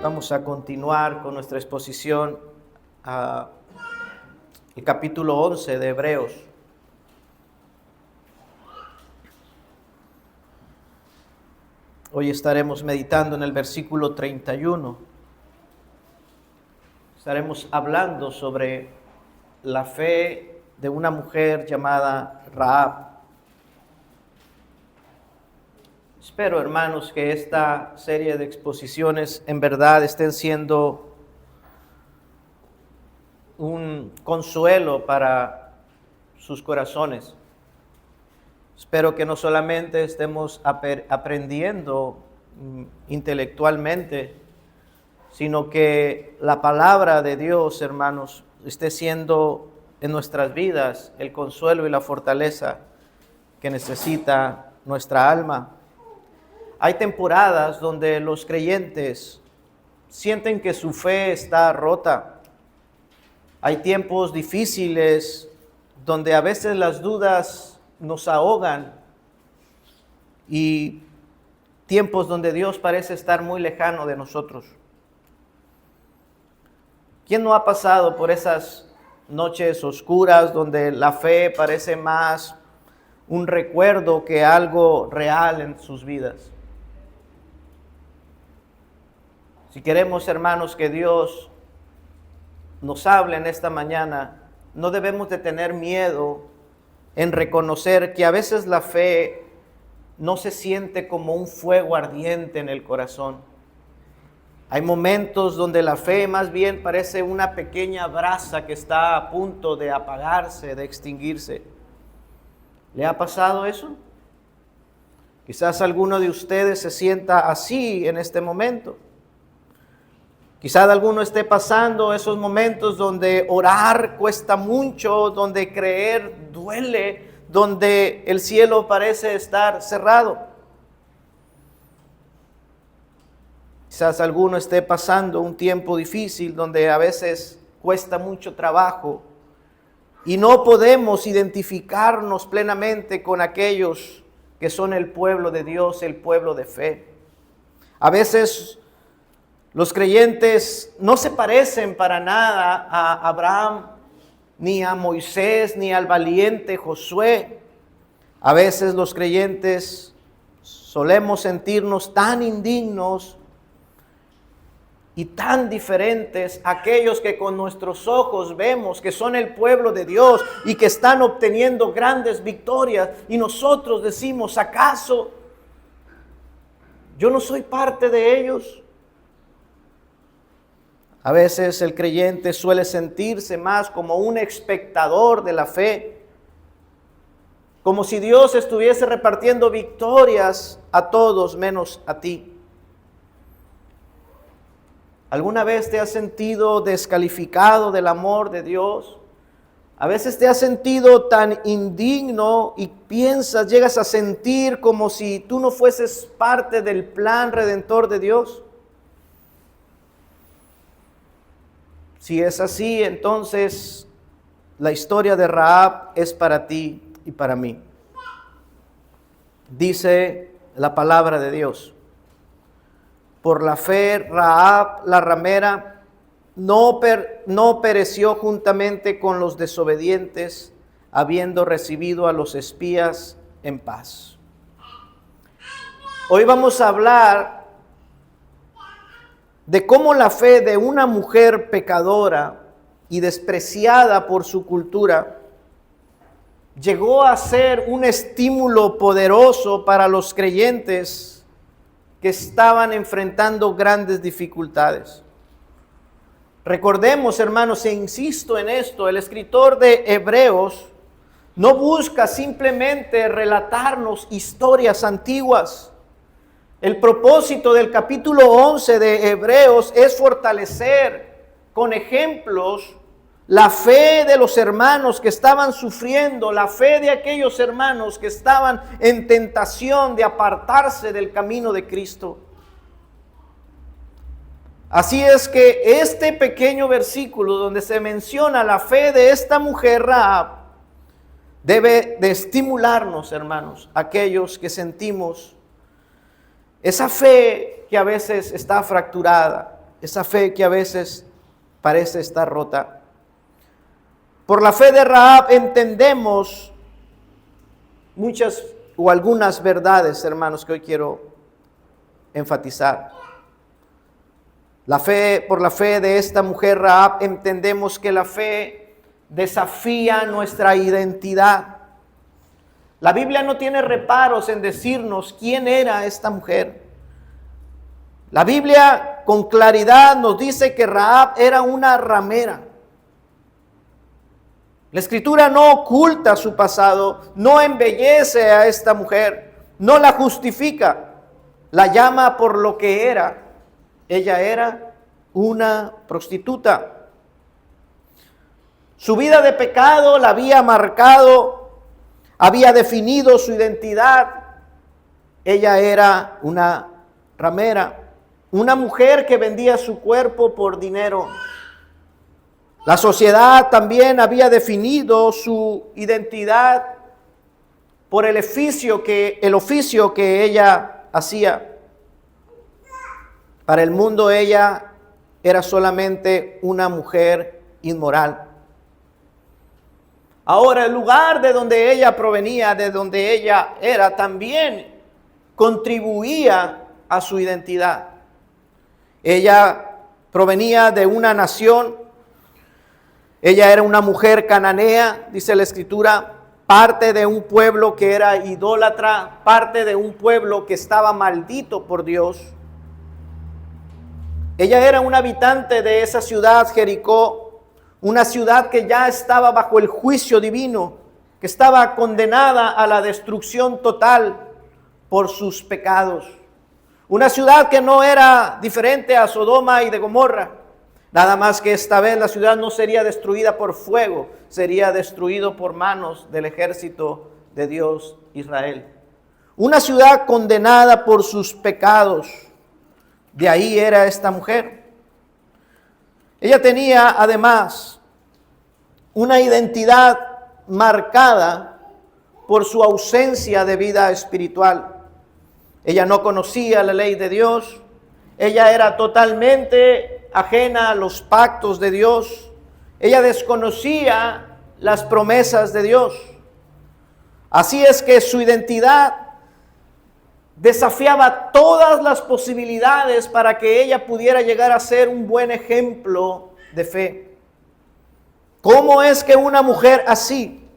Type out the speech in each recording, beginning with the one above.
Vamos a continuar con nuestra exposición a el capítulo 11 de Hebreos. Hoy estaremos meditando en el versículo 31. Estaremos hablando sobre la fe de una mujer llamada Rahab. Espero, hermanos, que esta serie de exposiciones en verdad estén siendo un consuelo para sus corazones. Espero que no solamente estemos aprendiendo intelectualmente, sino que la palabra de Dios, hermanos, esté siendo en nuestras vidas el consuelo y la fortaleza que necesita nuestra alma. Hay temporadas donde los creyentes sienten que su fe está rota. Hay tiempos difíciles donde a veces las dudas nos ahogan y tiempos donde Dios parece estar muy lejano de nosotros. ¿Quién no ha pasado por esas noches oscuras donde la fe parece más un recuerdo que algo real en sus vidas? Si queremos, hermanos, que Dios nos hable en esta mañana, no debemos de tener miedo en reconocer que a veces la fe no se siente como un fuego ardiente en el corazón. Hay momentos donde la fe más bien parece una pequeña brasa que está a punto de apagarse, de extinguirse. ¿Le ha pasado eso? Quizás alguno de ustedes se sienta así en este momento. Quizás alguno esté pasando esos momentos donde orar cuesta mucho, donde creer duele, donde el cielo parece estar cerrado. Quizás alguno esté pasando un tiempo difícil donde a veces cuesta mucho trabajo y no podemos identificarnos plenamente con aquellos que son el pueblo de Dios, el pueblo de fe. A veces los creyentes no se parecen para nada a Abraham, ni a Moisés, ni al valiente Josué. A veces los creyentes solemos sentirnos tan indignos y tan diferentes a aquellos que con nuestros ojos vemos que son el pueblo de Dios y que están obteniendo grandes victorias. Y nosotros decimos, ¿acaso yo no soy parte de ellos? A veces el creyente suele sentirse más como un espectador de la fe, como si Dios estuviese repartiendo victorias a todos menos a ti. ¿Alguna vez te has sentido descalificado del amor de Dios? A veces te has sentido tan indigno y llegas a sentir como si tú no fueses parte del plan redentor de Dios. Si es así, entonces la historia de Rahab es para ti y para mí. Dice la palabra de Dios: por la fe Rahab la ramera no pereció juntamente con los desobedientes, habiendo recibido a los espías en paz. Hoy vamos a hablar de cómo la fe de una mujer pecadora y despreciada por su cultura llegó a ser un estímulo poderoso para los creyentes que estaban enfrentando grandes dificultades. Recordemos, hermanos, e insisto en esto, el escritor de Hebreos no busca simplemente relatarnos historias antiguas. El propósito del capítulo 11 de Hebreos es fortalecer con ejemplos la fe de los hermanos que estaban sufriendo, la fe de aquellos hermanos que estaban en tentación de apartarse del camino de Cristo. Así es que este pequeño versículo donde se menciona la fe de esta mujer Rahab, debe de estimularnos, hermanos, aquellos que sentimos esa fe que a veces está fracturada, esa fe que a veces parece estar rota. Por la fe de Rahab entendemos muchas o algunas verdades, hermanos, que hoy quiero enfatizar. Por la fe de esta mujer Rahab entendemos que la fe desafía nuestra identidad. La Biblia no tiene reparos en decirnos quién era esta mujer. La Biblia con claridad nos dice que Rahab era una ramera. La Escritura no oculta su pasado, no embellece a esta mujer, no la justifica, la llama por lo que era. Ella era una prostituta. Su vida de pecado la había marcado, había definido su identidad. Ella era una ramera, una mujer que vendía su cuerpo por dinero. La sociedad también había definido su identidad por el oficio que ella hacía. Para el mundo ella era solamente una mujer inmoral. Ahora, el lugar de donde ella provenía, de donde ella era, también contribuía a su identidad. Ella provenía de una nación, ella era una mujer cananea, dice la Escritura, parte de un pueblo que era idólatra, parte de un pueblo que estaba maldito por Dios. Ella era un habitante de esa ciudad, Jericó, una ciudad que ya estaba bajo el juicio divino, que estaba condenada a la destrucción total por sus pecados. Una ciudad que no era diferente a Sodoma y de Gomorra, nada más que esta vez la ciudad no sería destruida por fuego, sería destruido por manos del ejército de Dios Israel. Una ciudad condenada por sus pecados. De ahí era esta mujer. Ella tenía además una identidad marcada por su ausencia de vida espiritual. Ella no conocía la ley de Dios. Ella era totalmente ajena a los pactos de Dios. Ella desconocía las promesas de Dios. Así es que su identidad desafiaba todas las posibilidades para que ella pudiera llegar a ser un buen ejemplo de fe. ¿Cómo es que una mujer así,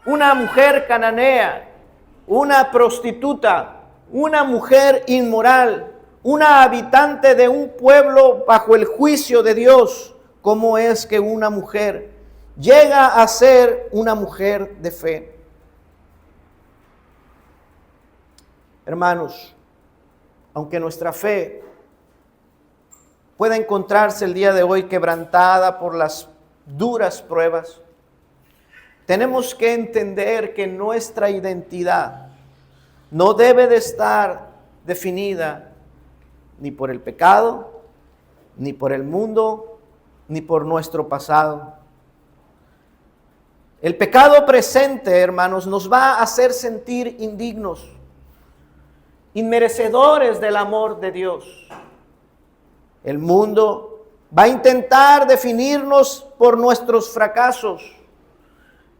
una mujer cananea, una prostituta, una mujer inmoral, una habitante de un pueblo bajo el juicio de Dios, cómo es que una mujer llega a ser una mujer de fe? Hermanos, aunque nuestra fe pueda encontrarse el día de hoy quebrantada por las duras pruebas, tenemos que entender que nuestra identidad no debe de estar definida ni por el pecado, ni por el mundo, ni por nuestro pasado. El pecado presente, hermanos, nos va a hacer sentir indignos, inmerecedores del amor de Dios. El mundo va a intentar definirnos por nuestros fracasos.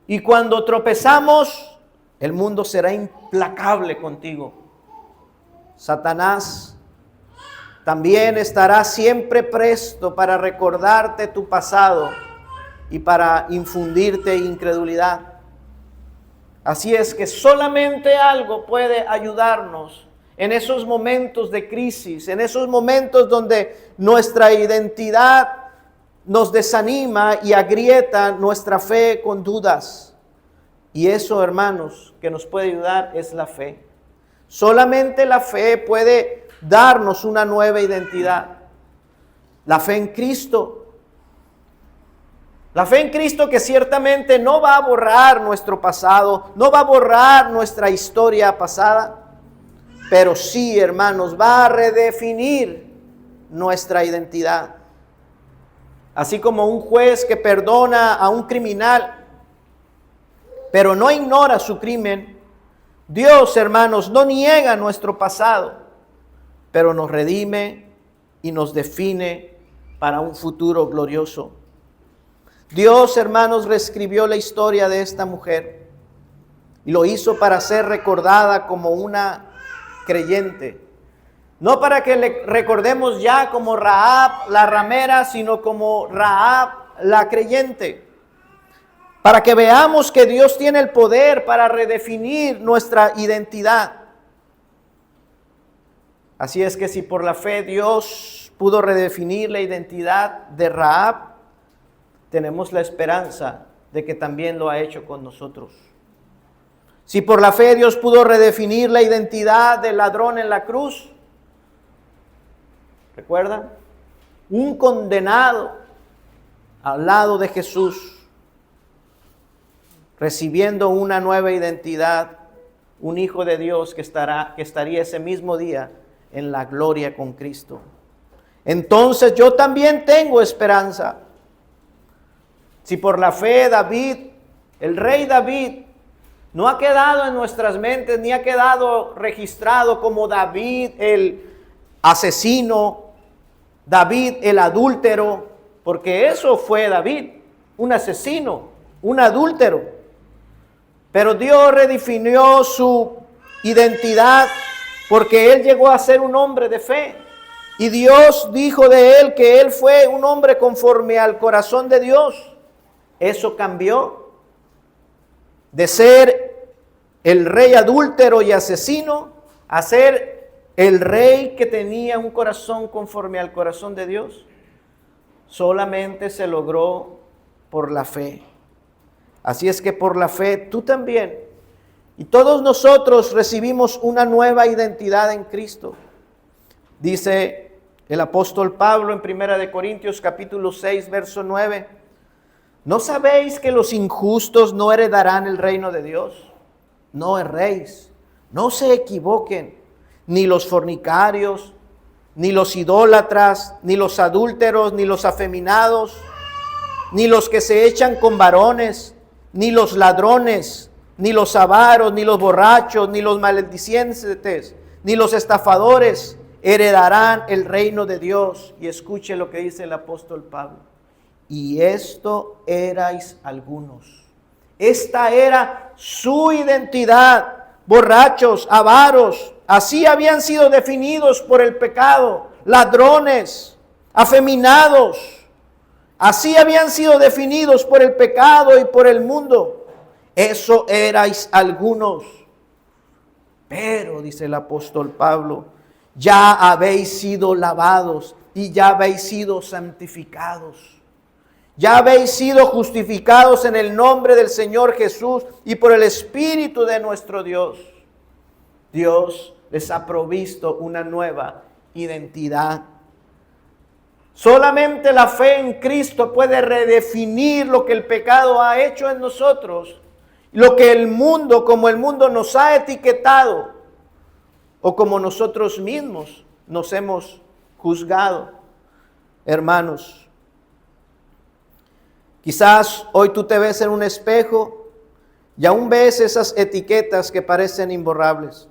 Y cuando tropezamos, el mundo será implacable contigo. Satanás también estará siempre presto para recordarte tu pasado y para infundirte incredulidad. Así es que solamente algo puede ayudarnos en esos momentos de crisis, en esos momentos donde nuestra identidad nos desanima y agrieta nuestra fe con dudas. Y eso, hermanos, que nos puede ayudar es la fe. Solamente la fe puede darnos una nueva identidad. La fe en Cristo. La fe en Cristo que ciertamente no va a borrar nuestro pasado, no va a borrar nuestra historia pasada, pero sí, hermanos, va a redefinir nuestra identidad. Así como un juez que perdona a un criminal, pero no ignora su crimen. Dios, hermanos, no niega nuestro pasado, pero nos redime y nos define para un futuro glorioso. Dios, hermanos, reescribió la historia de esta mujer y lo hizo para ser recordada como una creyente. No para que le recordemos ya como Rahab la ramera, sino como Rahab la creyente. Para que veamos que Dios tiene el poder para redefinir nuestra identidad. Así es que si por la fe Dios pudo redefinir la identidad de Rahab, tenemos la esperanza de que también lo ha hecho con nosotros. Si por la fe Dios pudo redefinir la identidad del ladrón en la cruz, ¿recuerdan? Un condenado al lado de Jesús, recibiendo una nueva identidad, un hijo de Dios que estaría ese mismo día en la gloria con Cristo. Entonces yo también tengo esperanza. Si por la fe David, el rey David, no ha quedado en nuestras mentes, ni ha quedado registrado como David el asesino, David el adúltero, porque eso fue David, un asesino, un adúltero. Pero Dios redefinió su identidad porque él llegó a ser un hombre de fe. Y Dios dijo de él que él fue un hombre conforme al corazón de Dios. Eso cambió de ser el rey adúltero y asesino a ser el rey que tenía un corazón conforme al corazón de Dios. Solamente se logró por la fe. Así es que por la fe tú también y todos nosotros recibimos una nueva identidad en Cristo. Dice el apóstol Pablo en 1 Corintios capítulo 6, verso 9. ¿No sabéis que los injustos no heredarán el reino de Dios? No erréis, no se equivoquen, ni los fornicarios, ni los idólatras, ni los adúlteros, ni los afeminados, ni los que se echan con varones, ni los ladrones, ni los avaros, ni los borrachos, ni los maldicientes, ni los estafadores heredarán el reino de Dios. Y escuche lo que dice el apóstol Pablo. Y esto erais algunos. Esta era su identidad. Borrachos, avaros, así habían sido definidos por el pecado. Ladrones, afeminados, así habían sido definidos por el pecado y por el mundo. Eso erais algunos. Pero, dice el apóstol Pablo, ya habéis sido lavados y ya habéis sido santificados. Ya habéis sido justificados en el nombre del Señor Jesús y por el Espíritu de nuestro Dios. Dios les ha provisto una nueva identidad. Solamente la fe en Cristo puede redefinir lo que el pecado ha hecho en nosotros, lo que el mundo, como el mundo nos ha etiquetado, o como nosotros mismos nos hemos juzgado. Hermanos, quizás hoy tú te ves en un espejo y aún ves esas etiquetas que parecen imborrables.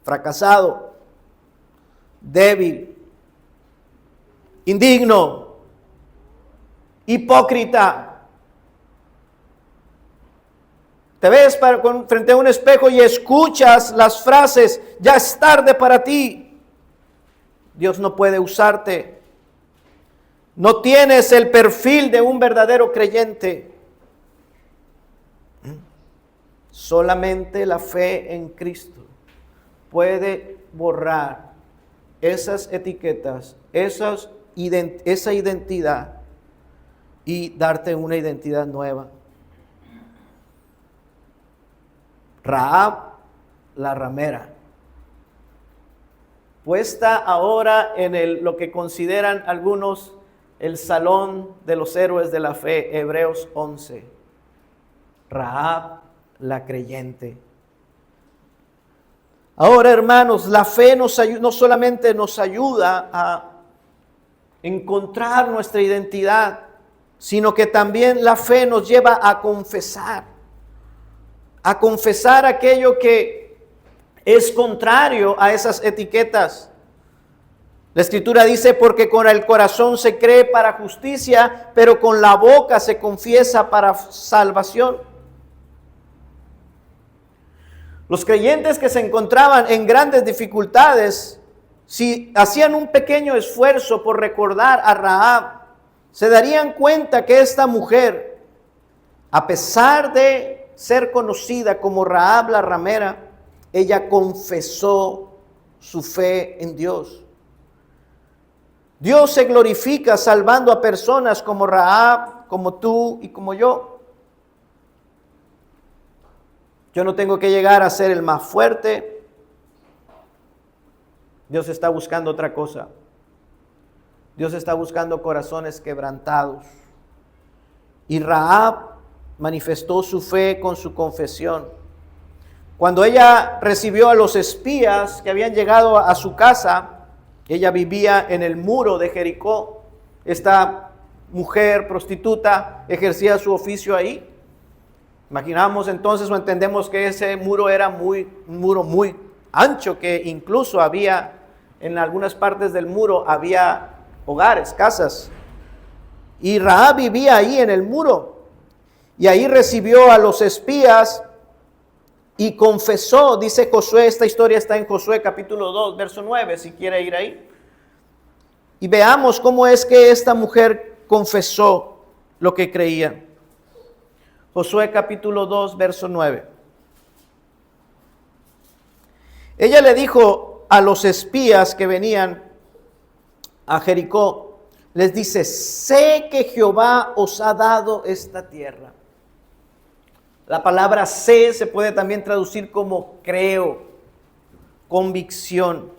Fracasado, débil, indigno, hipócrita. Te ves frente a un espejo y escuchas las frases, ya es tarde para ti. Dios no puede usarte. No tienes el perfil de un verdadero creyente. Solamente la fe en Cristo puede borrar esas etiquetas, esa identidad y darte una identidad nueva. Rahab, la ramera, puesta ahora en lo que consideran algunos el salón de los héroes de la fe, Hebreos 11. Rahab, la creyente. Ahora, hermanos, la fe no solamente nos ayuda a encontrar nuestra identidad, sino que también la fe nos lleva a confesar aquello que es contrario a esas etiquetas. La Escritura dice, porque con el corazón se cree para justicia, pero con la boca se confiesa para salvación. Los creyentes que se encontraban en grandes dificultades, si hacían un pequeño esfuerzo por recordar a Rahab, se darían cuenta que esta mujer, a pesar de ser conocida como Rahab la ramera, ella confesó su fe en Dios. Dios se glorifica salvando a personas como Rahab, como tú y como yo. Yo no tengo que llegar a ser el más fuerte. Dios está buscando otra cosa. Dios está buscando corazones quebrantados. Y Rahab manifestó su fe con su confesión. Cuando ella recibió a los espías que habían llegado a su casa, ella vivía en el muro de Jericó. Esta mujer prostituta ejercía su oficio ahí. Imaginamos entonces o entendemos que ese muro era un muro muy ancho, que incluso había en algunas partes del muro había hogares, casas. Y Rahab vivía ahí en el muro. Y ahí recibió a los espías y confesó, dice Josué, esta historia está en Josué capítulo 2, verso 9, si quiere ir ahí. Y veamos cómo es que esta mujer confesó lo que creía. Josué capítulo 2, verso 9. Ella le dijo a los espías que venían a Jericó, les dice, sé que Jehová os ha dado esta tierra. La palabra sé se puede también traducir como creo, convicción.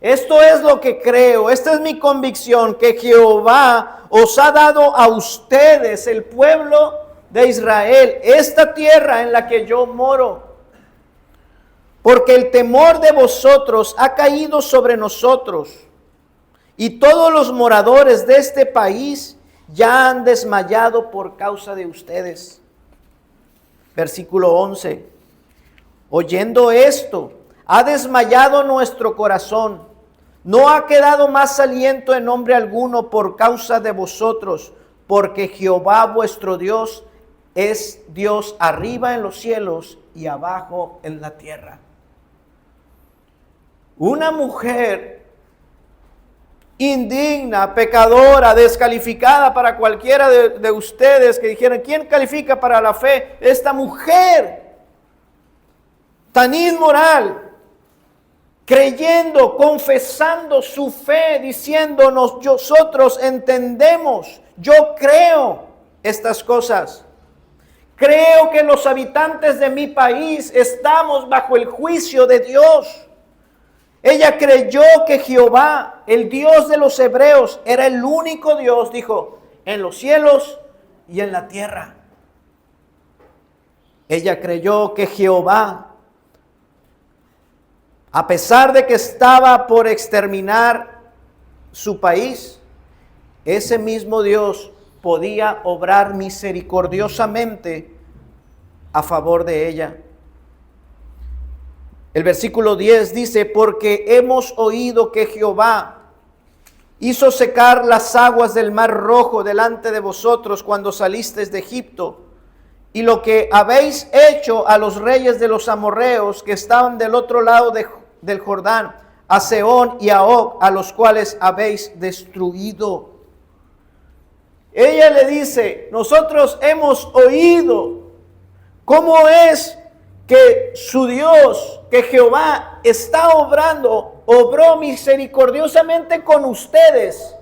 Esto es lo que creo, esta es mi convicción, que Jehová os ha dado a ustedes, el pueblo de Israel, esta tierra en la que yo moro. Porque el temor de vosotros ha caído sobre nosotros, y todos los moradores de este país ya han desmayado por causa de ustedes. Versículo 11. Oyendo esto, ha desmayado nuestro corazón. No ha quedado más aliento en hombre alguno por causa de vosotros, porque Jehová vuestro Dios es Dios arriba en los cielos y abajo en la tierra. Una mujer indigna, pecadora, descalificada para cualquiera de ustedes que dijeran, ¿quién califica para la fe? Esta mujer tan inmoral, creyendo, confesando su fe, diciéndonos, nosotros entendemos, yo creo estas cosas. Creo que los habitantes de mi país estamos bajo el juicio de Dios. Ella creyó que Jehová, el Dios de los hebreos, era el único Dios, dijo, en los cielos y en la tierra. Ella creyó que Jehová, a pesar de que estaba por exterminar su país, ese mismo Dios podía obrar misericordiosamente a favor de ella. El versículo 10 dice, porque hemos oído que Jehová hizo secar las aguas del mar Rojo delante de vosotros cuando salisteis de Egipto, y lo que habéis hecho a los reyes de los amorreos que estaban del otro lado del Jordán, a Sehón y a Og, a los cuales habéis destruido. Ella le dice, nosotros hemos oído cómo es que su Dios, que Jehová está obró misericordiosamente con ustedes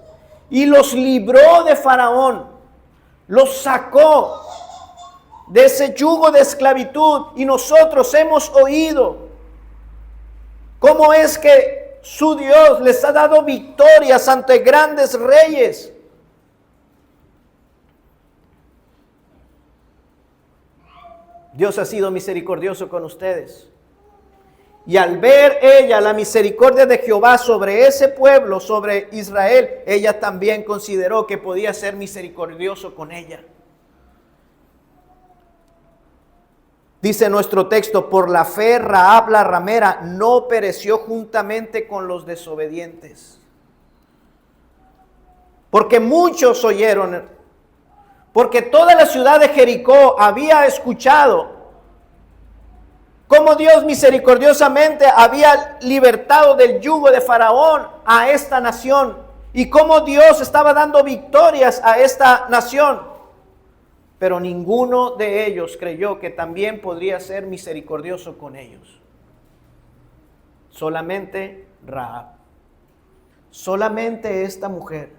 y los libró de Faraón, los sacó de ese yugo de esclavitud, y nosotros hemos oído cómo es que su Dios les ha dado victorias ante grandes reyes. Dios ha sido misericordioso con ustedes. Y al ver ella la misericordia de Jehová sobre ese pueblo, sobre Israel, ella también consideró que podía ser misericordioso con ella. Dice nuestro texto, por la fe Rahab la ramera no pereció juntamente con los desobedientes. Porque muchos oyeron, porque toda la ciudad de Jericó había escuchado cómo Dios misericordiosamente había libertado del yugo de Faraón a esta nación y cómo Dios estaba dando victorias a esta nación. Pero ninguno de ellos creyó que también podría ser misericordioso con ellos. Solamente Rahab. Solamente esta mujer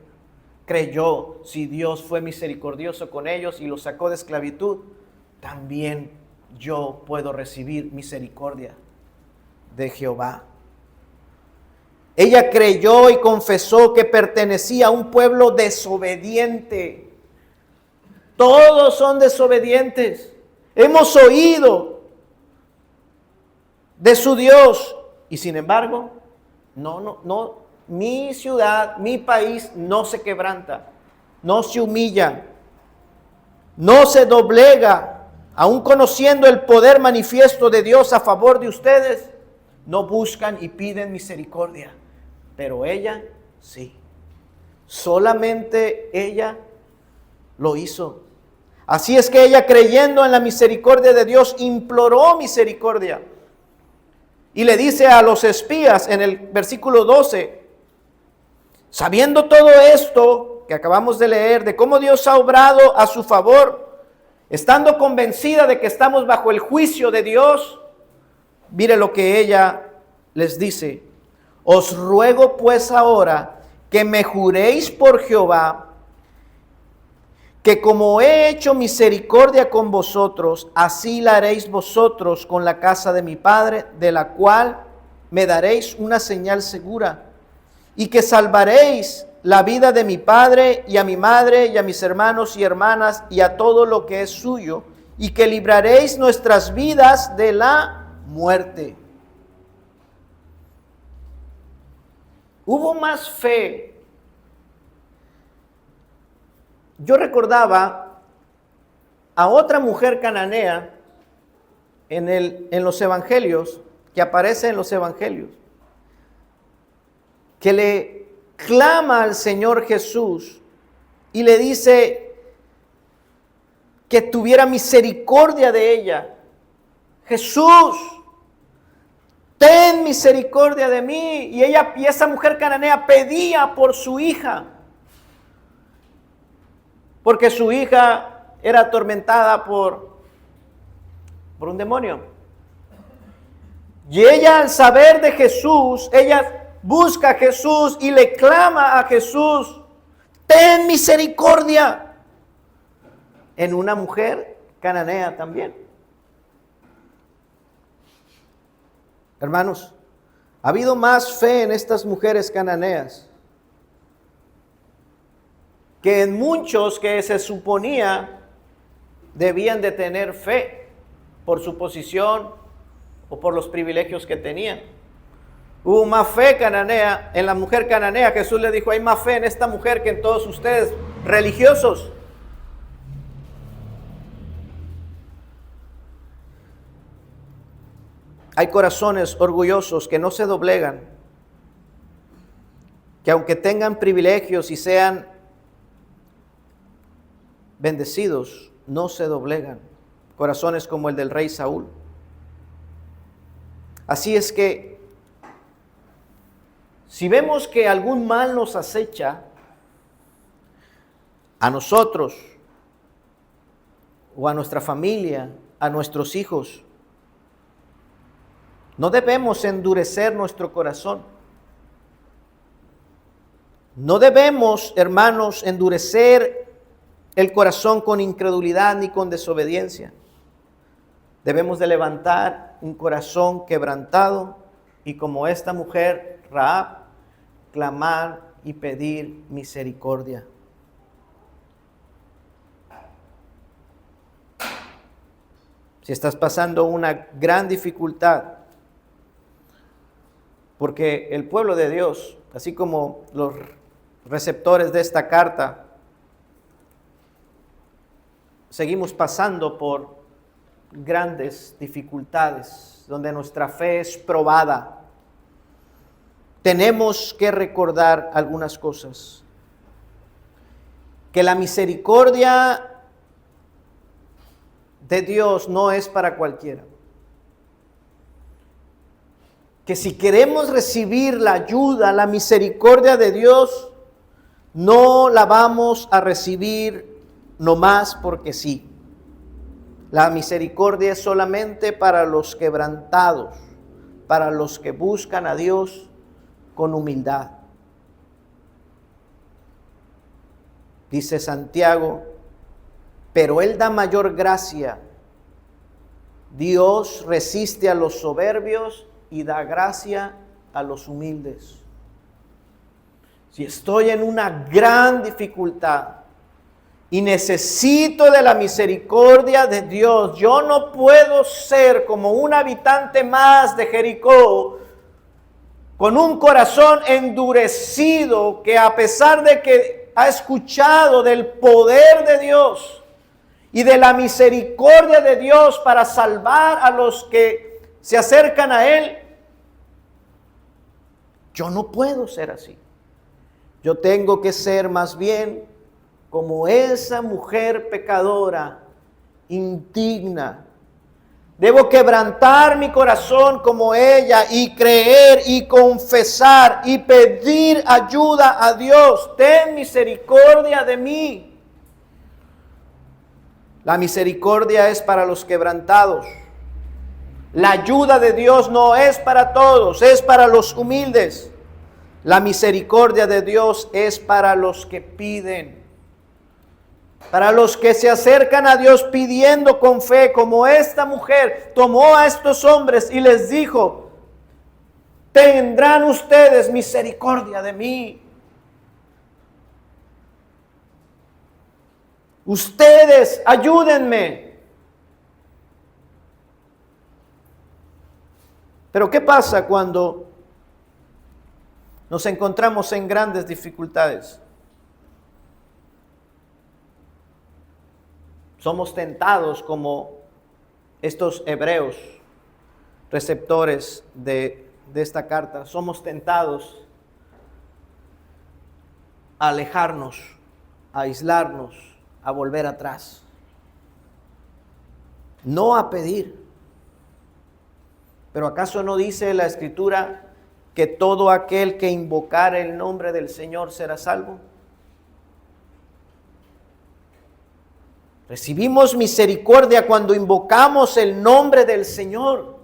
creyó, si Dios fue misericordioso con ellos y los sacó de esclavitud, también yo puedo recibir misericordia de Jehová. Ella creyó y confesó que pertenecía a un pueblo desobediente. Todos son desobedientes. Hemos oído de su Dios y sin embargo, no, mi ciudad, mi país no se quebranta, no se humilla, no se doblega. Aún conociendo el poder manifiesto de Dios a favor de ustedes, no buscan y piden misericordia. Pero ella sí. Solamente ella lo hizo. Así es que ella, creyendo en la misericordia de Dios, imploró misericordia. Y le dice a los espías en el versículo 12, sabiendo todo esto que acabamos de leer, de cómo Dios ha obrado a su favor, estando convencida de que estamos bajo el juicio de Dios, mire lo que ella les dice. Os ruego pues ahora que me juréis por Jehová, que como he hecho misericordia con vosotros, así la haréis vosotros con la casa de mi padre, de la cual me daréis una señal segura, y que salvaréis la vida de mi padre y a mi madre y a mis hermanos y hermanas y a todo lo que es suyo, y que libraréis nuestras vidas de la muerte. Hubo más fe. Yo recordaba a otra mujer cananea en los evangelios, que aparece en los evangelios, que le clama al Señor Jesús y le dice que tuviera misericordia de ella. Jesús, ten misericordia de mí. Y esa mujer cananea pedía por su hija, porque su hija era atormentada por un demonio. Y ella, al saber de Jesús, ella busca a Jesús y le clama a Jesús, ten misericordia, en una mujer cananea también. Hermanos, ha habido más fe en estas mujeres cananeas que en muchos que se suponía debían de tener fe por su posición o por los privilegios que tenían. Hubo más fe cananea en la mujer cananea. Jesús le dijo, hay más fe en esta mujer que en todos ustedes religiosos. Hay corazones orgullosos que no se doblegan, que aunque tengan privilegios y sean bendecidos, no se doblegan. Corazones como el del rey Saúl. Así es que si vemos que algún mal nos acecha a nosotros o a nuestra familia, a nuestros hijos, no debemos endurecer nuestro corazón. No debemos, hermanos, endurecer el corazón con incredulidad ni con desobediencia. Debemos de levantar un corazón quebrantado y, como esta mujer Rahab, clamar y pedir misericordia. Si estás pasando una gran dificultad, Porque el pueblo de Dios, así como los receptores de esta carta, seguimos pasando por grandes dificultades, donde nuestra fe es probada. Tenemos que recordar algunas cosas. Que la misericordia de Dios no es para cualquiera. Que si queremos recibir la ayuda, la misericordia de Dios, no la vamos a recibir nomás porque sí. La misericordia es solamente para los quebrantados, para los que buscan a Dios con humildad. Dice Santiago, pero Él da mayor gracia. Dios resiste a los soberbios y da gracia a los humildes. Si estoy en una gran dificultad y necesito de la misericordia de Dios, yo no puedo ser como un habitante más de Jericó, con un corazón endurecido, que a pesar de que ha escuchado del poder de Dios y de la misericordia de Dios para salvar a los que se acercan a Él, yo no puedo ser así. Yo tengo que ser más bien como esa mujer pecadora, indigna. Debo quebrantar mi corazón como ella y creer y confesar y pedir ayuda a Dios. Ten misericordia de mí. La misericordia es para los quebrantados. La ayuda de Dios no es para todos, es para los humildes. La misericordia de Dios es para los que piden, para los que se acercan a Dios pidiendo con fe, como esta mujer tomó a estos hombres y les dijo: tendrán ustedes misericordia de mí. Ustedes ayúdenme. Pero ¿qué pasa cuando nos encontramos en grandes dificultades? Somos tentados como estos hebreos, receptores de esta carta. Somos tentados a alejarnos, a aislarnos, a volver atrás. No a pedir. ¿Pero acaso no dice la Escritura que todo aquel que invocare el nombre del Señor será salvo? Recibimos misericordia cuando invocamos el nombre del Señor.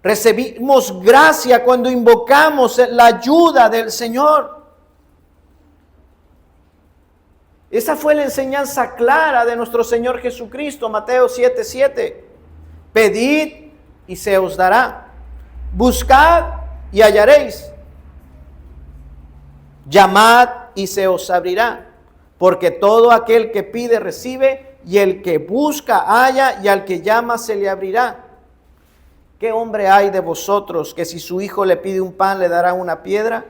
Recibimos gracia cuando invocamos la ayuda del Señor. Esa fue la enseñanza clara de nuestro Señor Jesucristo, Mateo 7:7. Pedid y se os dará. Buscad y hallaréis. Llamad y se os abrirá. Porque todo aquel que pide recibe, y el que busca halla, y al que llama se le abrirá. ¿Qué hombre hay de vosotros que si su hijo le pide un pan le dará una piedra?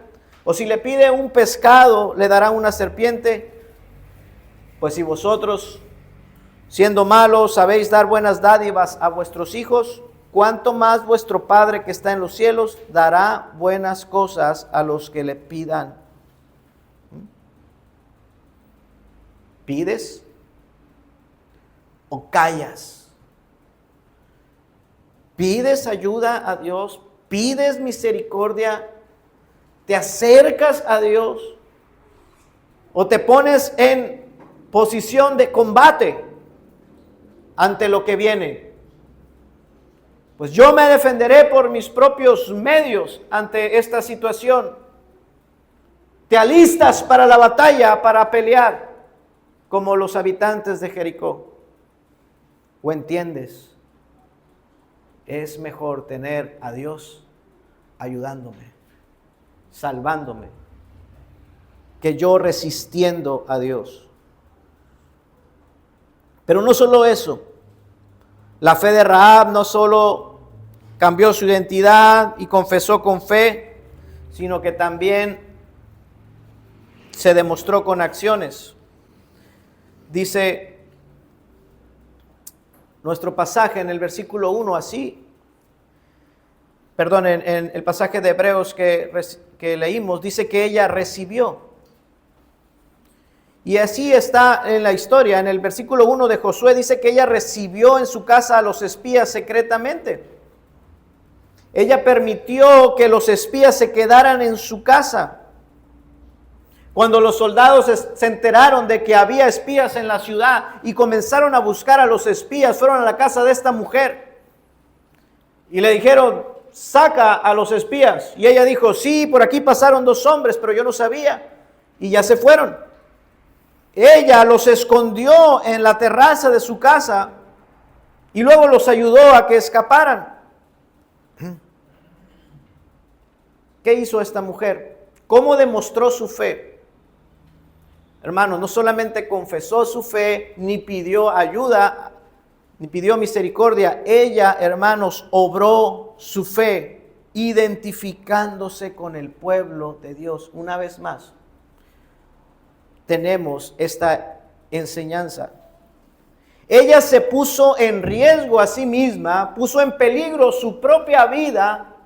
¿O si le pide un pescado le dará una serpiente? Pues si vosotros, siendo malos, sabéis dar buenas dádivas a vuestros hijos, ¿cuánto más vuestro Padre que está en los cielos dará buenas cosas a los que le pidan? ¿Pides o callas? ¿Pides ayuda a Dios? ¿Pides misericordia? ¿Te acercas a Dios? ¿O te pones en posición de combate ante lo que viene? Pues yo me defenderé por mis propios medios ante esta situación. ¿Te alistas para la batalla, para pelear, como los habitantes de Jericó? ¿O entiendes? Es mejor tener a Dios ayudándome, salvándome, que yo resistiendo a Dios. Pero no solo eso. La fe de Rahab no solo cambió su identidad y confesó con fe, sino que también se demostró con acciones. Dice nuestro pasaje en el versículo 1 así, perdón, en el pasaje de Hebreos que leímos, dice que ella recibió. Y así está en la historia. En el versículo 1 de Josué dice que ella recibió en su casa a los espías secretamente. Ella permitió que los espías se quedaran en su casa. Cuando los soldados se enteraron de que había espías en la ciudad y comenzaron a buscar a los espías, fueron a la casa de esta mujer y le dijeron: saca a los espías. Y ella dijo: sí, por aquí pasaron 2 hombres, pero yo no sabía. Y ya se fueron. Ella los escondió en la terraza de su casa y luego los ayudó a que escaparan. ¿Qué hizo esta mujer? ¿Cómo demostró su fe? Hermanos, no solamente confesó su fe, ni pidió ayuda, ni pidió misericordia. Ella, hermanos, obró su fe, identificándose con el pueblo de Dios. Una vez más, tenemos esta enseñanza. Ella se puso en riesgo a sí misma, puso en peligro su propia vida,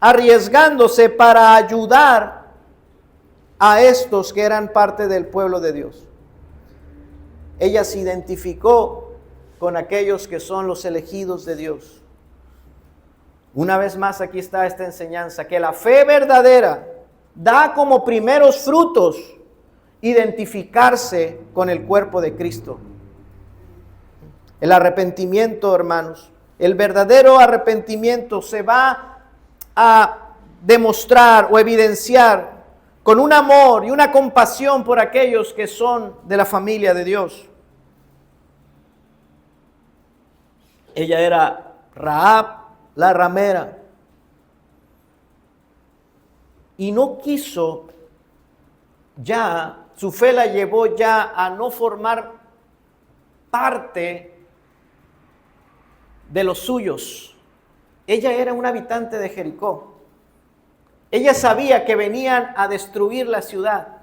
arriesgándose para ayudar a estos que eran parte del pueblo de Dios. Ella se identificó con aquellos que son los elegidos de Dios. Una vez más, aquí está esta enseñanza, que la fe verdadera da como primeros frutos identificarse con el cuerpo de Cristo. El arrepentimiento, hermanos, el verdadero arrepentimiento se va a demostrar o evidenciar con un amor y una compasión por aquellos que son de la familia de Dios. Ella era Rahab, la ramera, y no quiso ya, su fe la llevó ya a no formar parte de los suyos. Ella era un habitante de Jericó. Ella sabía que venían a destruir la ciudad.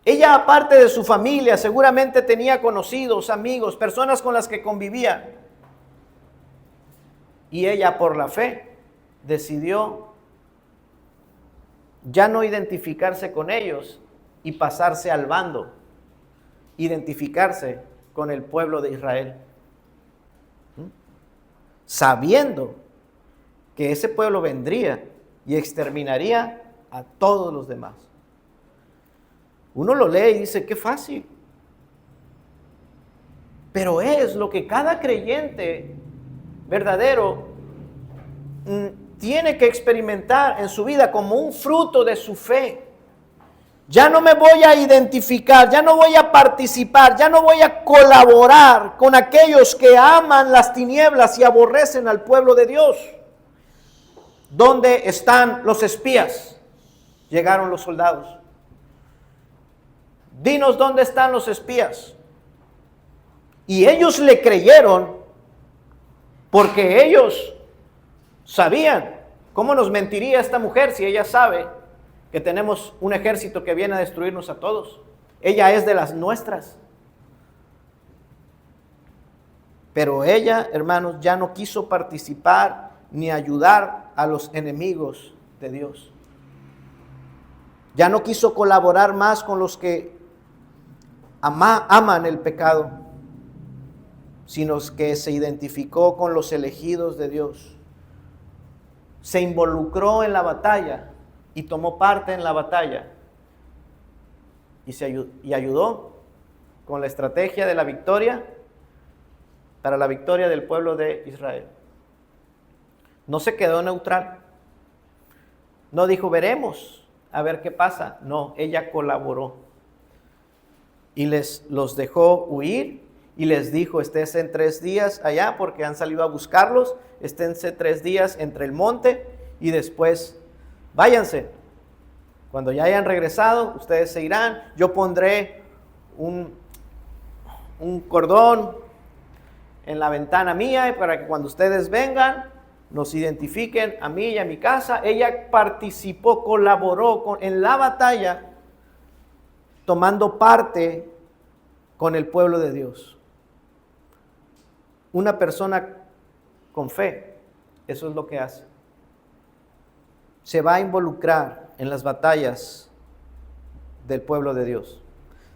Ella, aparte de su familia, seguramente tenía conocidos, amigos, personas con las que convivía. Y ella, por la fe, decidió ya no identificarse con ellos y pasarse al bando, identificarse con el pueblo de Israel, sabiendo que ese pueblo vendría y exterminaría a todos los demás. Uno lo lee y dice: qué fácil. Pero es lo que cada creyente verdadero tiene que experimentar en su vida como un fruto de su fe. Ya no me voy a identificar, ya no voy a participar, ya no voy a colaborar con aquellos que aman las tinieblas y aborrecen al pueblo de Dios. ¿Dónde están los espías? Llegaron los soldados. Dinos dónde están los espías. Y ellos le creyeron porque ellos sabían. ¿Cómo nos mentiría esta mujer si ella sabe que tenemos un ejército que viene a destruirnos a todos? Ella es de las nuestras. Pero ella, hermanos, ya no quiso participar ni ayudar a los enemigos de Dios. Ya no quiso colaborar más con los que aman el pecado, sino que se identificó con los elegidos de Dios. Se involucró en la batalla y tomó parte en la batalla y ayudó con la estrategia de la victoria para la victoria del pueblo de Israel. No se quedó neutral. No dijo: veremos, a ver qué pasa. No, ella colaboró y los dejó huir y les dijo: esténse 3 días allá porque han salido a buscarlos, esténse 3 días entre el monte y después váyanse. Cuando ya hayan regresado, ustedes se irán. Yo pondré un cordón en la ventana mía para que cuando ustedes vengan, nos identifiquen a mí y a mi casa. Ella participó, colaboró en la batalla, tomando parte con el pueblo de Dios. Una persona con fe, eso es lo que hace. Se va a involucrar en las batallas del pueblo de Dios.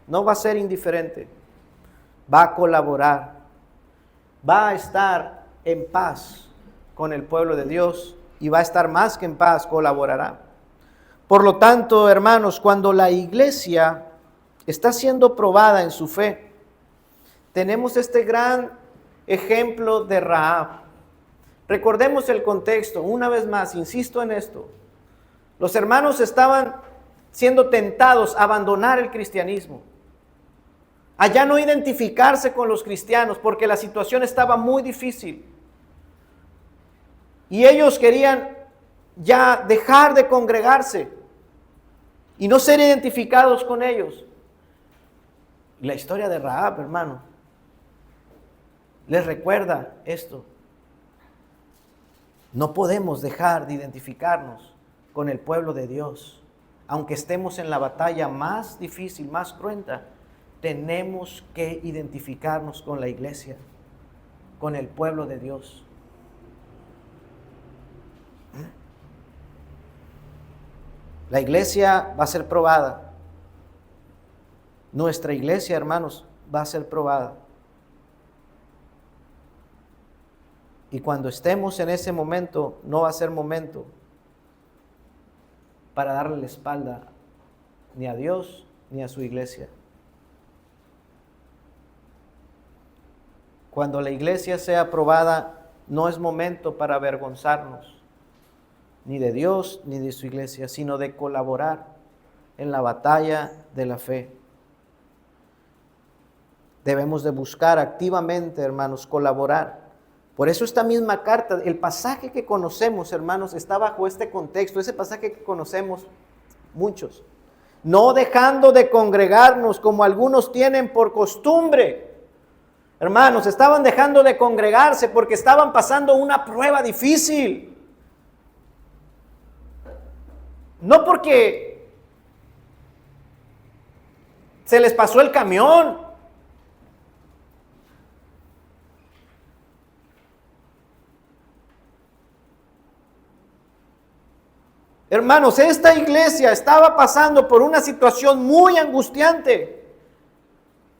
No va a ser indiferente, va a colaborar, va a estar en paz con el pueblo de Dios y va a estar más que en paz, colaborará. Por lo tanto, hermanos, cuando la iglesia está siendo probada en su fe, tenemos este gran ejemplo de Rahab. Recordemos el contexto, una vez más, insisto en esto. Los hermanos estaban siendo tentados a abandonar el cristianismo, a ya no identificarse con los cristianos, porque la situación estaba muy difícil. Y ellos querían ya dejar de congregarse y no ser identificados con ellos. La historia de Rahab, hermano, les recuerda esto. No podemos dejar de identificarnos con el pueblo de Dios. Aunque estemos en la batalla más difícil, más cruenta, tenemos que identificarnos con la iglesia, con el pueblo de Dios. La iglesia va a ser probada. Nuestra iglesia, hermanos, va a ser probada. Y cuando estemos en ese momento, no va a ser momento para darle la espalda ni a Dios ni a su iglesia. Cuando la iglesia sea probada, no es momento para avergonzarnos, ni de Dios ni de su iglesia, sino de colaborar en la batalla de la fe. Debemos de buscar activamente, hermanos, colaborar. Por eso esta misma carta, el pasaje que conocemos, hermanos, está bajo este contexto, ese pasaje que conocemos muchos. No dejando de congregarnos como algunos tienen por costumbre. Hermanos, estaban dejando de congregarse porque estaban pasando una prueba difícil. No porque se les pasó el camión. Hermanos, esta iglesia estaba pasando por una situación muy angustiante.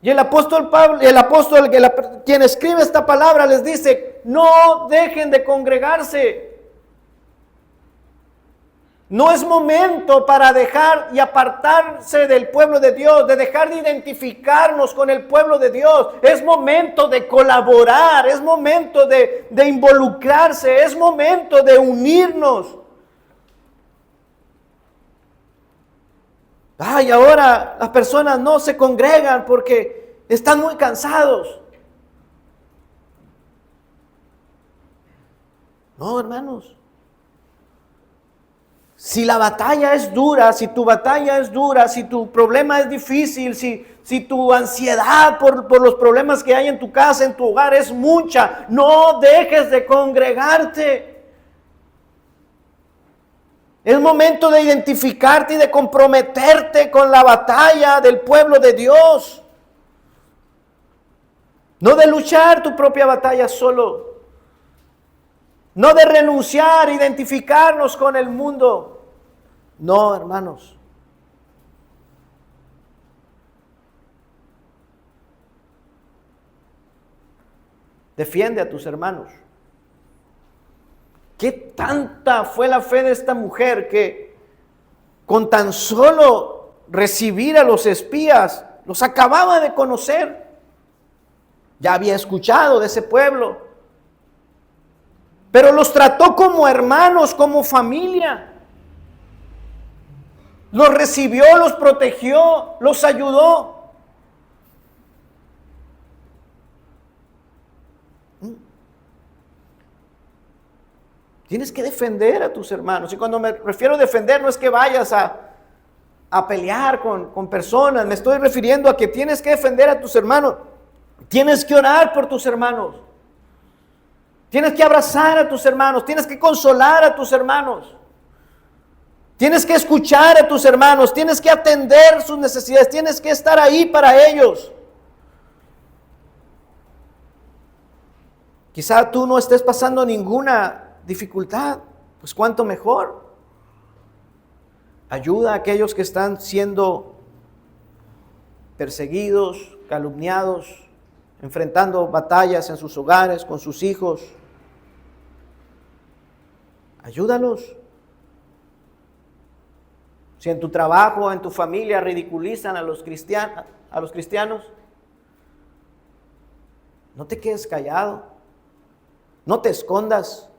Y el apóstol Pablo, quien escribe esta palabra, les dice: no dejen de congregarse. No es momento para dejar y apartarse del pueblo de Dios, de dejar de identificarnos con el pueblo de Dios. Es momento de colaborar, es momento de involucrarse, es momento de unirnos. Ay, ahora las personas no se congregan porque están muy cansados. No, hermanos. Si la batalla es dura, si tu batalla es dura, si tu problema es difícil, si tu ansiedad por los problemas que hay en tu casa, en tu hogar es mucha, no dejes de congregarte. Es momento de identificarte y de comprometerte con la batalla del pueblo de Dios. No de luchar tu propia batalla solo. No de renunciar, identificarnos con el mundo. No, hermanos. Defiende a tus hermanos. ¿Qué tanta fue la fe de esta mujer que con tan solo recibir a los espías, los acababa de conocer? Ya había escuchado de ese pueblo, pero los trató como hermanos, como familia. Los recibió, los protegió, los ayudó. Tienes que defender a tus hermanos. Y cuando me refiero a defender, no es que vayas a pelear con personas. Me estoy refiriendo a que tienes que defender a tus hermanos. Tienes que orar por tus hermanos. Tienes que abrazar a tus hermanos, tienes que consolar a tus hermanos. Tienes que escuchar a tus hermanos, tienes que atender sus necesidades, tienes que estar ahí para ellos. Quizá tú no estés pasando ninguna dificultad, pues cuánto mejor. Ayuda a aquellos que están siendo perseguidos, calumniados, enfrentando batallas en sus hogares, con sus hijos. Ayúdalos. Si en tu trabajo, en tu familia ridiculizan a los cristianos, no te quedes callado. No te escondas.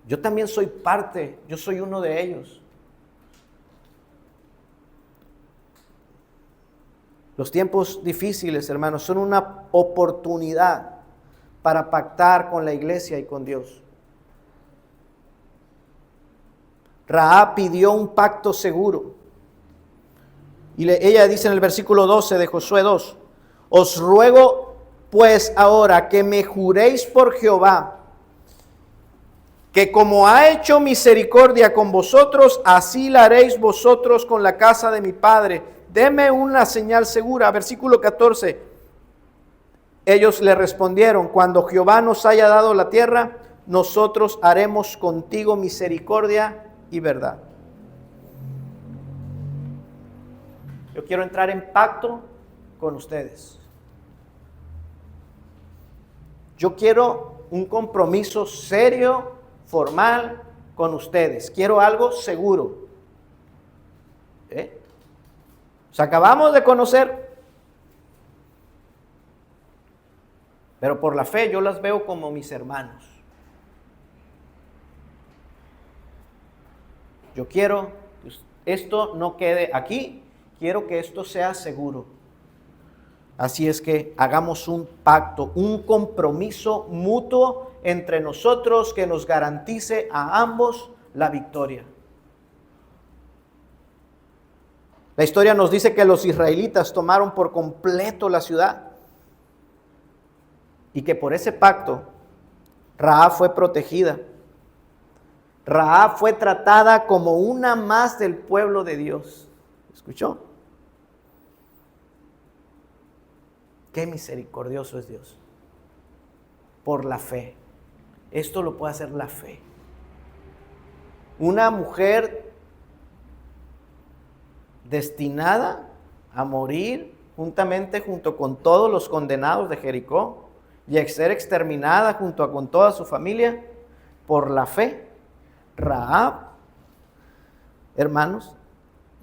Yo también soy parte, yo soy uno de ellos. Los tiempos difíciles, hermanos, son una oportunidad para pactar con la iglesia y con Dios. Rahab pidió un pacto seguro. Y ella dice en el versículo 12 de Josué 2, os ruego pues ahora que me juréis por Jehová, que como ha hecho misericordia con vosotros, así la haréis vosotros con la casa de mi padre. Deme una señal segura. Versículo 14. Ellos le respondieron, cuando Jehová nos haya dado la tierra, nosotros haremos contigo misericordia y verdad. Yo quiero entrar en pacto con ustedes. Yo quiero un compromiso serio, formal con ustedes. Quiero algo seguro. Nos acabamos de conocer, pero por la fe yo las veo como mis hermanos. Yo quiero que esto no quede aquí, quiero que esto sea seguro. Así es que hagamos un pacto, un compromiso mutuo entre nosotros que nos garantice a ambos la victoria. La historia nos dice que los israelitas tomaron por completo la ciudad y que por ese pacto Rahab fue protegida. Rahab fue tratada como una más del pueblo de Dios. ¿Escuchó? Qué misericordioso es Dios. Por la fe. Esto lo puede hacer la fe. Una mujer destinada a morir junto con todos los condenados de Jericó y a ser exterminada junto con toda su familia por la fe. Rahab, hermanos,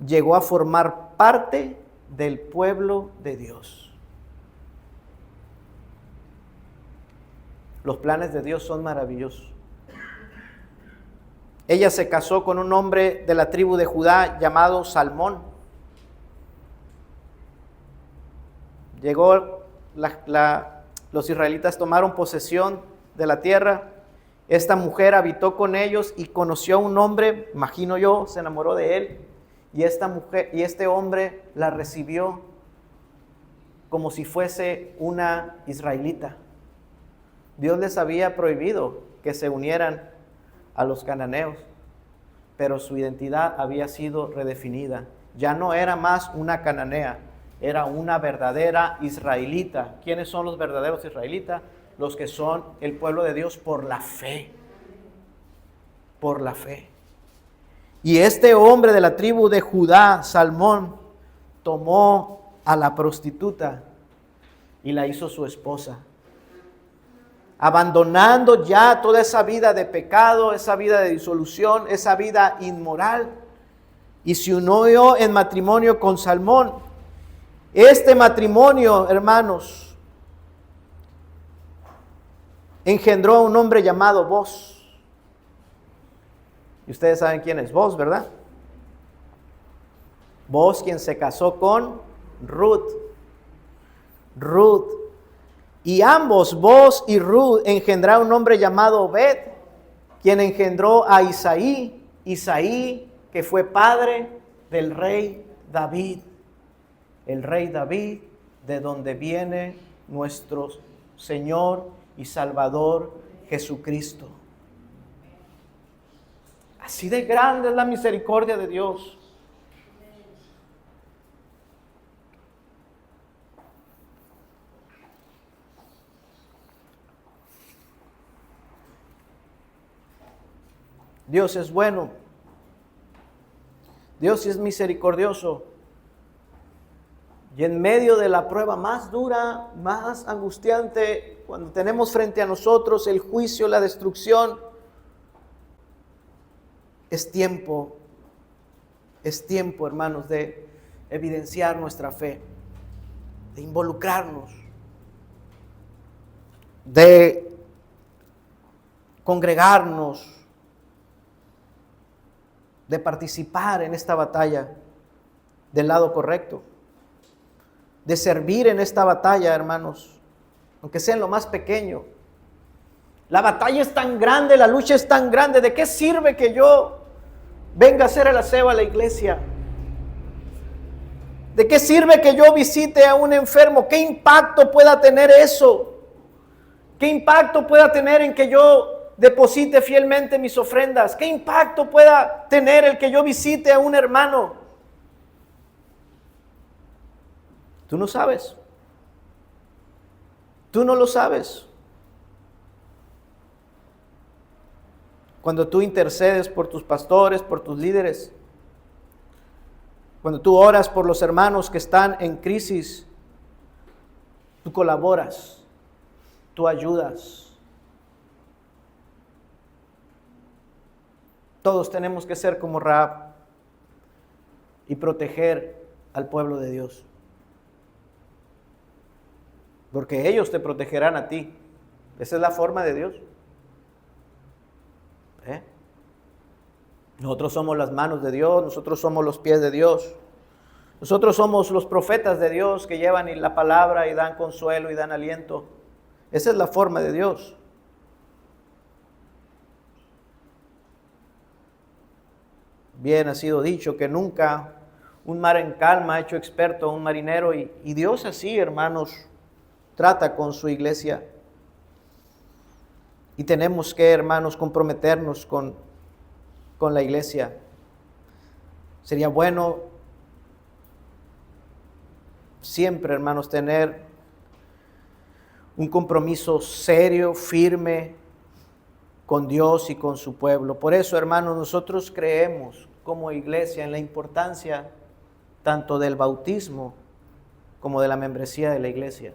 llegó a formar parte del pueblo de Dios. Los planes de Dios son maravillosos. Ella se casó con un hombre de la tribu de Judá llamado Salmón. Los israelitas tomaron posesión de la tierra. Esta mujer habitó con ellos y conoció a un hombre, imagino yo, se enamoró de él. Y este hombre la recibió como si fuese una israelita. Dios les había prohibido que se unieran a los cananeos, pero su identidad había sido redefinida. Ya no era más una cananea, era una verdadera israelita. ¿Quiénes son los verdaderos israelitas? Los que son el pueblo de Dios por la fe. Por la fe. Y este hombre de la tribu de Judá, Salmón, tomó a la prostituta y la hizo su esposa. Abandonando ya toda esa vida de pecado, esa vida de disolución, esa vida inmoral, y se unió en matrimonio con Salmón. Este matrimonio, hermanos, engendró a un hombre llamado Boz. Y ustedes saben quién es Boz, ¿verdad? Boz, quien se casó con Ruth. Y ambos, Boz y Ruth, engendraron un hombre llamado Obed, quien engendró a Isaí, que fue padre del rey David. El rey David, de donde viene nuestro Señor y Salvador Jesucristo. Así de grande es la misericordia de Dios. Dios es bueno. Dios es misericordioso. Y en medio de la prueba más dura, más angustiante, cuando tenemos frente a nosotros el juicio, la destrucción, es tiempo, hermanos, de evidenciar nuestra fe, de involucrarnos, de congregarnos, de participar en esta batalla del lado correcto, de servir en esta batalla, hermanos, aunque sea en lo más pequeño. La batalla es tan grande, la lucha es tan grande. ¿De qué sirve que yo venga a hacer el aseo a la iglesia? ¿De qué sirve que yo visite a un enfermo? ¿Qué impacto pueda tener eso? ¿Qué impacto pueda tener en que yo deposite fielmente mis ofrendas? ¿Qué impacto pueda tener el que yo visite a un hermano? Tú no sabes. Tú no lo sabes. Cuando tú intercedes por tus pastores, por tus líderes, cuando tú oras por los hermanos que están en crisis, tú colaboras, tú ayudas. Todos tenemos que ser como Rahab y proteger al pueblo de Dios, porque ellos te protegerán a ti. Esa es la forma de Dios. Nosotros somos las manos de Dios, nosotros somos los pies de Dios, nosotros somos los profetas de Dios que llevan la palabra y dan consuelo y dan aliento. Esa es la forma de Dios. Bien ha sido dicho que nunca un mar en calma ha hecho experto a un marinero, y Dios así, hermanos, trata con su iglesia. Y tenemos que, hermanos, comprometernos con la iglesia. Sería bueno siempre, hermanos, tener un compromiso serio, firme con Dios y con su pueblo. Por eso, hermanos, nosotros creemos como iglesia en la importancia tanto del bautismo como de la membresía de la iglesia.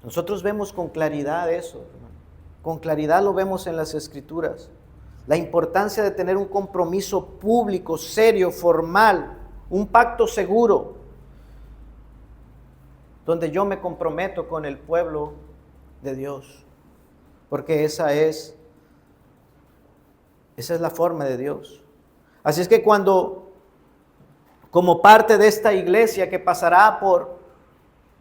Nosotros vemos con claridad eso, hermano. Con claridad lo vemos en las Escrituras. La importancia de tener un compromiso público, serio, formal, un pacto seguro, donde yo me comprometo con el pueblo de Dios, porque esa es la forma de Dios. Así es que cuando, como parte de esta iglesia que pasará por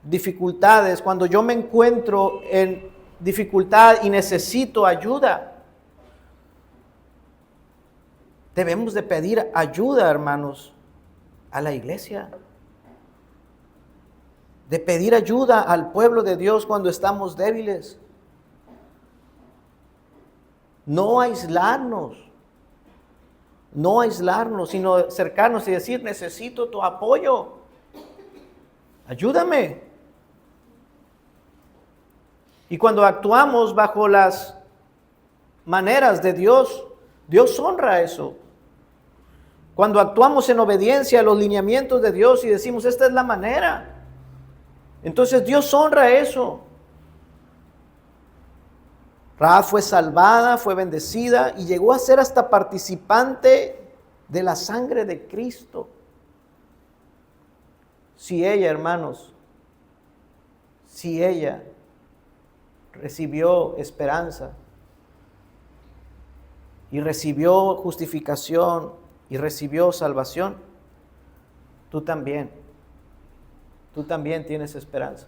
dificultades, cuando yo me encuentro en dificultad y necesito ayuda, debemos de pedir ayuda, hermanos, a la iglesia. De pedir ayuda al pueblo de Dios cuando estamos débiles. No aislarnos, sino acercarnos y decir: necesito tu apoyo, ayúdame. Y cuando actuamos bajo las maneras de Dios, Dios honra eso. Cuando actuamos en obediencia a los lineamientos de Dios y decimos: esta es la manera, entonces Dios honra eso. Rahab fue salvada, fue bendecida y llegó a ser hasta participante de la sangre de Cristo. Si ella, hermanos, si ella recibió esperanza y recibió justificación y recibió salvación, tú también tienes esperanza.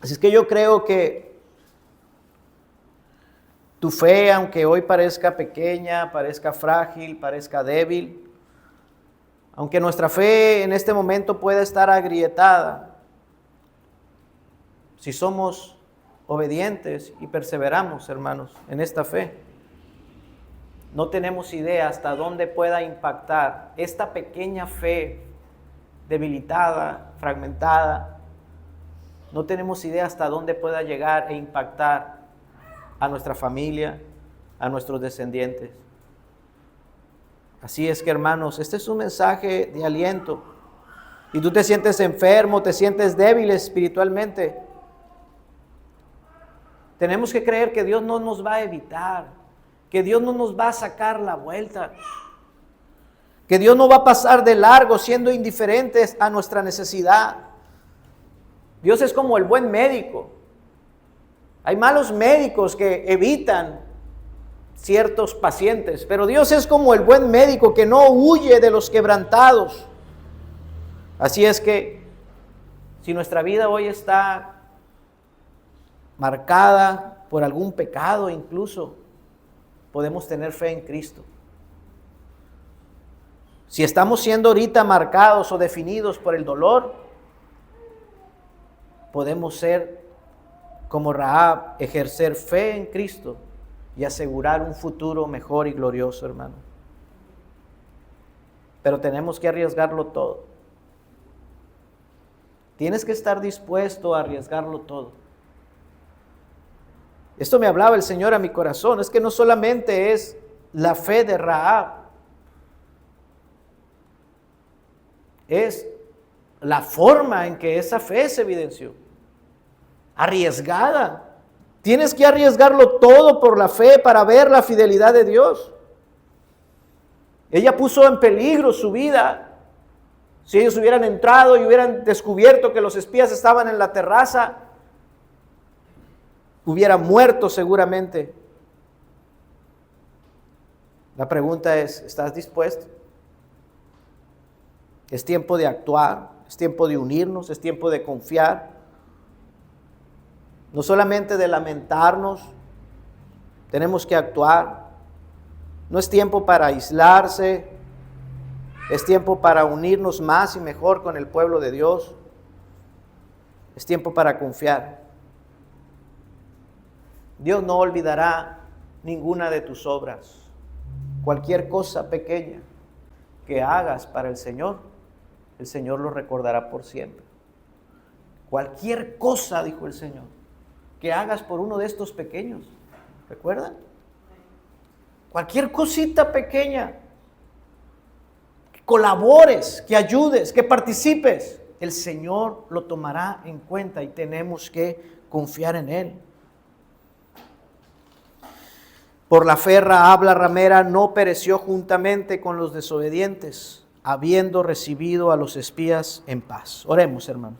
Así es que yo creo que tu fe, aunque hoy parezca pequeña, parezca frágil, parezca débil, aunque nuestra fe en este momento pueda estar agrietada, si somos obedientes y perseveramos, hermanos, en esta fe. No tenemos idea hasta dónde pueda impactar esta pequeña fe debilitada, fragmentada. No tenemos idea hasta dónde pueda llegar e impactar a nuestra familia, a nuestros descendientes. Así es que, hermanos, este es un mensaje de aliento. Y tú te sientes enfermo, te sientes débil espiritualmente. Tenemos que creer que Dios no nos va a evitar, que Dios no nos va a sacar la vuelta, que Dios no va a pasar de largo siendo indiferentes a nuestra necesidad. Dios es como el buen médico. Hay malos médicos que evitan ciertos pacientes, pero Dios es como el buen médico que no huye de los quebrantados. Así es que si nuestra vida hoy está marcada por algún pecado incluso, podemos tener fe en Cristo. Si estamos siendo ahorita marcados o definidos por el dolor, podemos ser como Rahab, ejercer fe en Cristo y asegurar un futuro mejor y glorioso, hermano. Pero tenemos que arriesgarlo todo. Tienes que estar dispuesto a arriesgarlo todo. Esto me hablaba el Señor a mi corazón. Es que no solamente es la fe de Rahab, es la forma en que esa fe se evidenció. Arriesgada. Tienes que arriesgarlo todo por la fe para ver la fidelidad de Dios. Ella puso en peligro su vida. Si ellos hubieran entrado y hubieran descubierto que los espías estaban en la terraza, hubiera muerto seguramente. La pregunta es, ¿estás dispuesto? Es tiempo de actuar, es tiempo de unirnos, es tiempo de confiar. No solamente de lamentarnos, tenemos que actuar. No es tiempo para aislarse, es tiempo para unirnos más y mejor con el pueblo de Dios. Es tiempo para confiar. Dios no olvidará ninguna de tus obras. Cualquier cosa pequeña que hagas para el Señor lo recordará por siempre. Cualquier cosa, dijo el Señor, que hagas por uno de estos pequeños, ¿recuerdan? Cualquier cosita pequeña, que colabores, que ayudes, que participes, el Señor lo tomará en cuenta y tenemos que confiar en Él. Por la fe Rahab la ramera no pereció juntamente con los desobedientes, habiendo recibido a los espías en paz. Oremos, hermano.